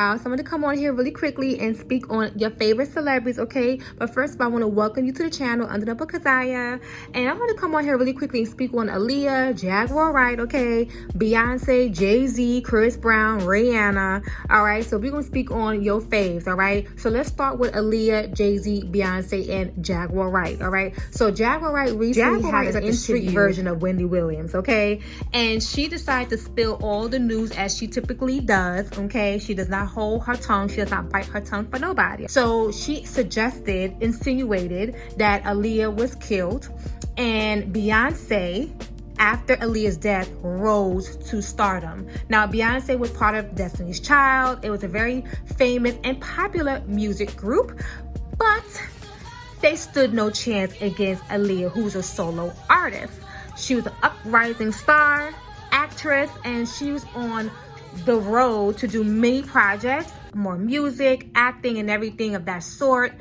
y'all. So I'm going to come on here really quickly and speak on your favorite celebrities, okay? But first of all, I want to welcome you to the channel, Under the Kazaya. And I'm going to come on here really quickly and speak on Aaliyah, Jaguar Wright, okay? Beyonce, Jay-Z, Chris Brown, Rihanna. All right, so we're going to speak on your faves, all right? So let's start with Aaliyah, Jay-Z, Beyonce, and Jaguar Wright, all right? So Jaguar Wright recently had an in-street version of Wendy Williams, okay? And she decided to spill all the news as she typically does, okay? She does not hold her tongue. She does not bite her tongue for nobody. So she insinuated that Aaliyah was killed, and Beyonce, after Aaliyah's death, rose to stardom. Now, Beyonce was part of Destiny's Child. It was a very famous and popular music group, but they stood no chance against Aaliyah, who's a solo artist. She was an uprising star, actress, and she was on the road to do many projects, more music, acting, and everything of that sort.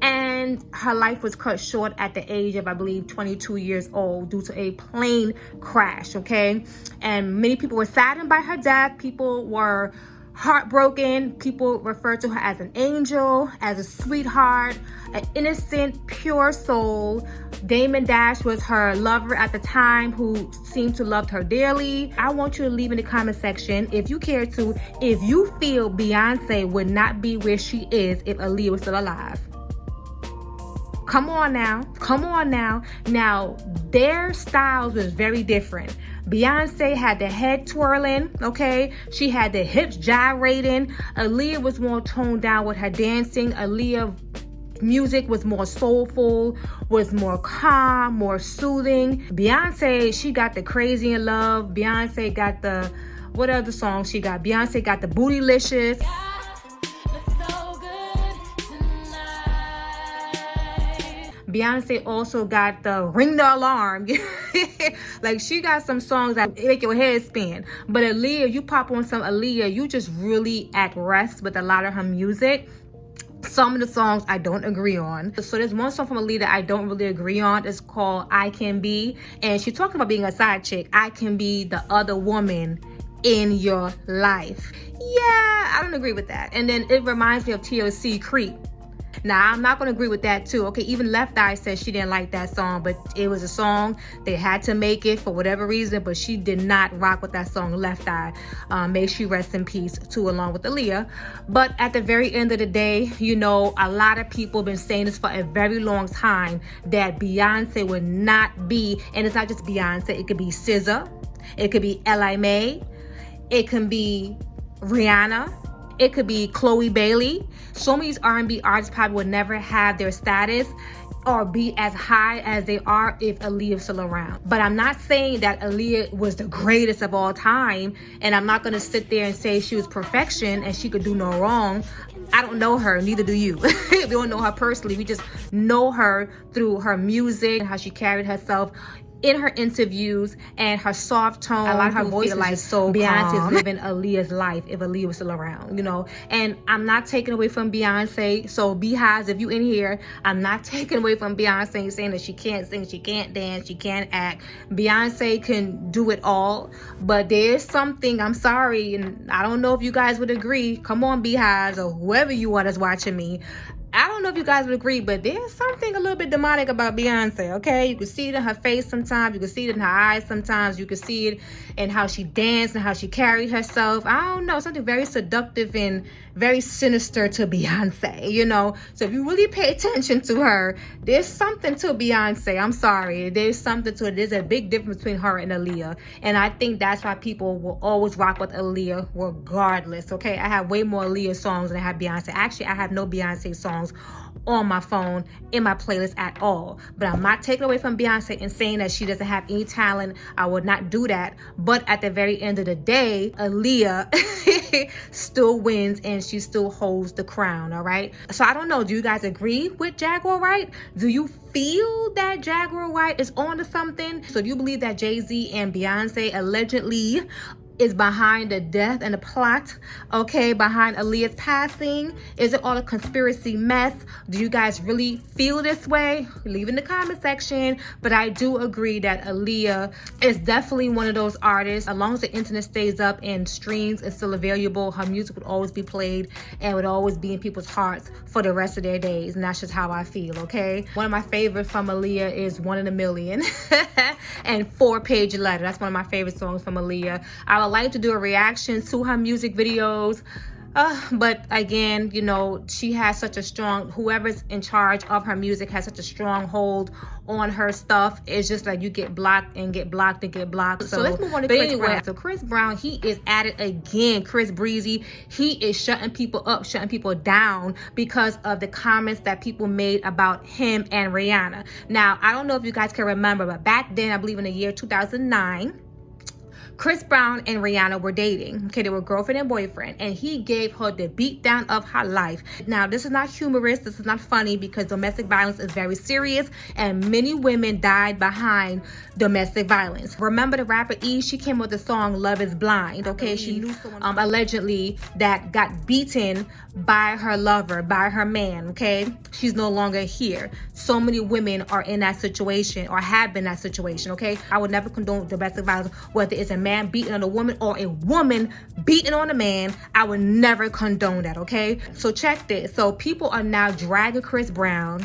And her life was cut short at the age of, I believe, 22 years old due to a plane crash, okay? And many people were saddened by her death. People were heartbroken. People referred to her as an angel, as a sweetheart, an innocent, pure soul. Damon Dash was her lover at the time, who seemed to love her dearly. I want you to leave in the comment section, if you care to, if you feel Beyonce would not be where she is if Aaliyah was still alive. Come on now. Come on now. Now, their styles was very different. Beyonce had the head twirling, okay? She had the hips gyrating. Aaliyah was more toned down with her dancing. Aaliyah music was more soulful, was more calm, more soothing. Beyonce, she got the Crazy in Love. Beyonce got the, what other song she got? Beyonce got the Bootylicious. Beyonce also got the Ring the Alarm. Like, she got some songs that make your head spin. But Aaliyah, you pop on some Aaliyah, you just really at rest with a lot of her music. Some of the songs I don't agree on. So there's one song from Aaliyah that I don't really agree on. It's called I Can Be. And she talked about being a side chick. I can be the other woman in your life. Yeah, I don't agree with that. And then it reminds me of TLC Creep. Now, I'm not going to agree with that too. Okay, even Left Eye said she didn't like that song, but it was a song. They had to make it for whatever reason, but she did not rock with that song, Left Eye. May she rest in peace too, along with Aaliyah. But at the very end of the day, you know, a lot of people have been saying this for a very long time, that Beyonce would not be, and it's not just Beyonce, it could be SZA, it could be L.I. May, it can be Rihanna, it could be Chloe Bailey. So many R&B artists probably would never have their status or be as high as they are if Aaliyah was still around. But I'm not saying that Aaliyah was the greatest of all time, and I'm not gonna sit there and say she was perfection and she could do no wrong. I don't know her, neither do you. We don't know her personally. We just know her through her music and how she carried herself in her interviews and her soft tone. A lot of her voice is like so Beyonce's living Aaliyah's life if Aaliyah was still around, you know. And I'm not taking away from Beyonce. So Beehives, if you in here, I'm not taking away from Beyonce saying that she can't sing, she can't dance, she can't act. Beyonce can do it all. But there's something, I'm sorry, and I don't know if you guys would agree. Come on, Beehives, or whoever you are that's watching me. I don't know if you guys would agree, but there's something a little bit demonic about Beyonce, okay? You can see it in her face sometimes. You can see it in her eyes sometimes. You can see it in how she danced and how she carried herself. I don't know, something very seductive and very sinister to Beyonce, you know? So if you really pay attention to her, there's something to Beyonce. I'm sorry. There's something to it. There's a big difference between her and Aaliyah. And I think that's why people will always rock with Aaliyah regardless, okay? I have way more Aaliyah songs than I have Beyonce. Actually, I have no Beyonce songs on my phone in my playlist at all. But I'm not taking away from Beyonce and saying that she doesn't have any talent. I would not do that. But at the very end of the day, Aaliyah still wins and she still holds the crown, all right? So I don't know, do you guys agree with Jaguar Wright? Do you feel that Jaguar Wright is on to something? So do you believe that Jay-Z and Beyonce allegedly is behind the death and the plot, okay, behind Aaliyah's passing? Is it all a conspiracy mess? Do you guys really feel this way? Leave in the comment section. But I do agree that Aaliyah is definitely one of those artists. As long as the internet stays up and streams is still available, her music would always be played and would always be in people's hearts for the rest of their days. And that's just how I feel, okay? One of my favorites from Aaliyah is One in a Million and 4-Page Letter. That's one of my favorite songs from Aaliyah. I would like to do a reaction to her music videos, but again, you know, she has such a strong, whoever's in charge of her music has such a strong hold on her stuff. It's just like you get blocked and get blocked and get blocked. So let's move on to Chris Brown. So Chris Brown, he is at it again. Chris Breezy, he is shutting people up, shutting people down because of the comments that people made about him and Rihanna. Now, I don't know if you guys can remember, but back then, I believe in the year 2009, Chris Brown and Rihanna were dating. Okay, they were girlfriend and boyfriend, and he gave her the beatdown of her life. Now, this is not humorous. This is not funny because domestic violence is very serious, and many women died behind domestic violence. Remember the rapper E? She came with the song Love is Blind. Okay, she knew someone allegedly that got beaten by her lover, by her man. Okay, she's no longer here. So many women are in that situation or have been in that situation. Okay, I would never condone domestic violence, whether it's a man beating on a woman or a woman beating on a man. I would never condone that, okay? So check this. So people are now dragging Chris Brown.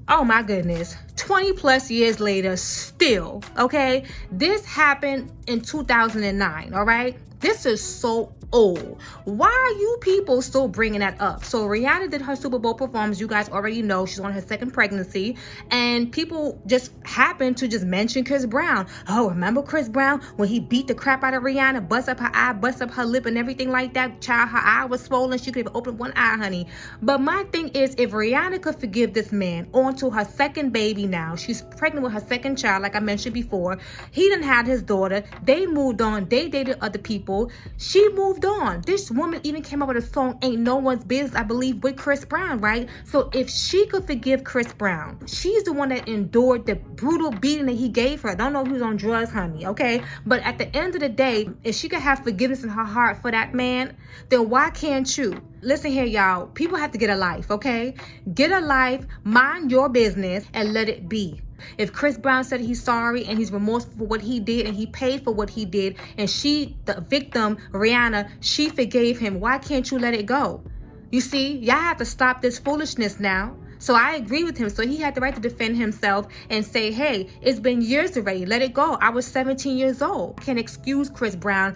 Oh my goodness, 20 plus years later still, okay? This happened in 2009, all right? This is so old. Why are you people still bringing that up? So Rihanna did her Super Bowl performance. You guys already know she's on her second pregnancy, and people just happened to just mention Chris Brown. Oh, remember Chris Brown when he beat the crap out of Rihanna, bust up her eye, bust up her lip and everything like that? Child, her eye was swollen. She could even open one eye, honey. But my thing is, if Rihanna could forgive this man onto her second baby now, she's pregnant with her second child, like I mentioned before. He done had his daughter. They moved on. They dated other people. She moved on. This woman even came up with a song, Ain't No One's Business, I believe, with Chris Brown, right? So if she could forgive Chris Brown, she's the one that endured the brutal beating that he gave her. I don't know if he was on drugs, honey, okay? But at the end of the day, if she could have forgiveness in her heart for that man, then why can't you? Listen here, y'all. People have to get a life, okay? Get a life, mind your business, and let it be. If Chris Brown said he's sorry and he's remorseful for what he did and he paid for what he did, and she, the victim, Rihanna, she forgave him, why can't you let it go? You see, y'all have to stop this foolishness now. So I agree with him. So he had the right to defend himself and say, hey, it's been years already. Let it go. I was 17 years old. Can't excuse Chris Brown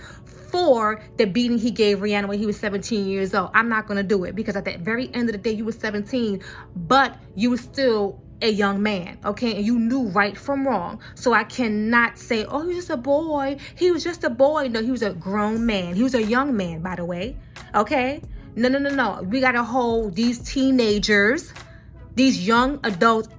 for the beating he gave Rihanna when he was 17 years old. I'm not going to do it because at the very end of the day, you were 17, but you were still a young man, okay? And you knew right from wrong. So I cannot say, oh, he's just a boy. He was just a boy. No, he was a grown man. He was a young man, by the way, okay? No. We got to hold these teenagers, these young adults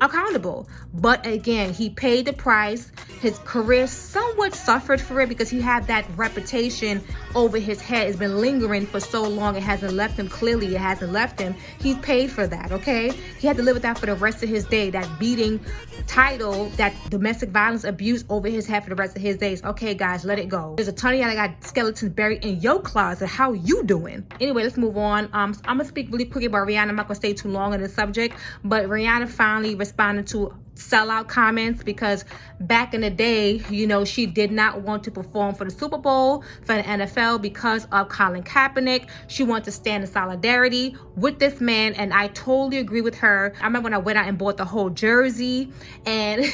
accountable. But again, he paid the price. His career somewhat suffered for it because he had that reputation over his head. It's been lingering for so long. It hasn't left him. Clearly, it hasn't left him. He's paid for that, okay? He had to live with that for the rest of his day. That beating title, that domestic violence abuse over his head for the rest of his days. Okay, guys, let it go. There's a ton of y'all that got skeletons buried in your closet. How you doing? Anyway, let's move on. I'm going to speak really quickly about Rihanna. I'm not going to stay too long on this subject, but Rihanna finally responded to sellout comments because back in the day, you know, she did not want to perform for the Super Bowl for the NFL because of Colin Kaepernick. She wanted to stand in solidarity with this man, and I totally agree with her. I remember when I went out and bought the whole jersey, and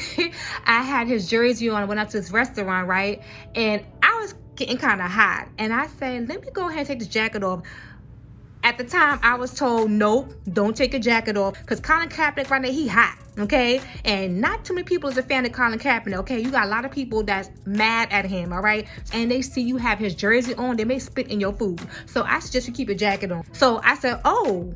I had his jersey on. I went out to this restaurant, right? And I was getting kind of hot, and I said, let me go ahead and take this jacket off. At the time, I was told, nope, don't take your jacket off because Colin Kaepernick right now, he hot, okay? And not too many people is a fan of Colin Kaepernick, okay? You got a lot of people that's mad at him, all right? And they see you have his jersey on, they may spit in your food. So I suggest you keep your jacket on. So I said, oh,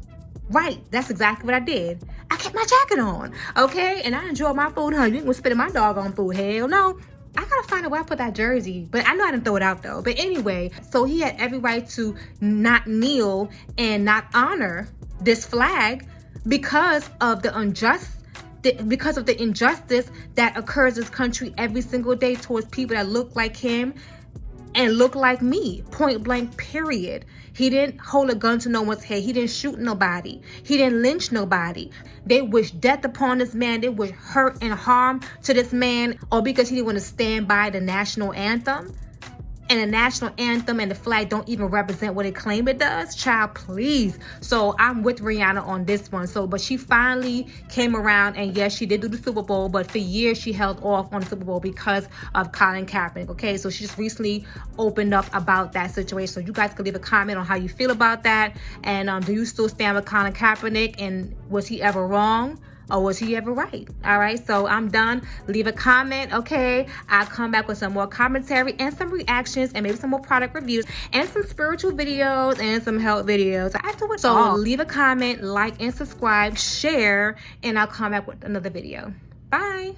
right, that's exactly what I did. I kept my jacket on, okay? And I enjoyed my food, huh? You ain't gonna spit in my doggone food, hell no. I gotta find out where I put that jersey, but I know I didn't throw it out though. But anyway, so he had every right to not kneel and not honor this flag because of the injustice that occurs in this country every single day towards people that look like him and look like me, point blank, period. He didn't hold a gun to no one's head. He didn't shoot nobody. He didn't lynch nobody. They wish death upon this man. They wish hurt and harm to this man, or because he didn't want to stand by the national anthem. And the national anthem and the flag don't even represent what it claim it does. Child, please. So I'm with Rihanna on this one. So, but she finally came around, and yes, she did do the Super Bowl, but for years she held off on the Super Bowl because of Colin Kaepernick. Okay, so she just recently opened up about that situation. So you guys can leave a comment on how you feel about that. And do you still stand with Colin Kaepernick? And was he ever wrong? Or was he ever right? All right, so I'm done. Leave a comment, okay? I'll come back with some more commentary and some reactions and maybe some more product reviews and some spiritual videos and some health videos. I do it so all. Leave a comment, like, and subscribe, share, and I'll come back with another video. Bye.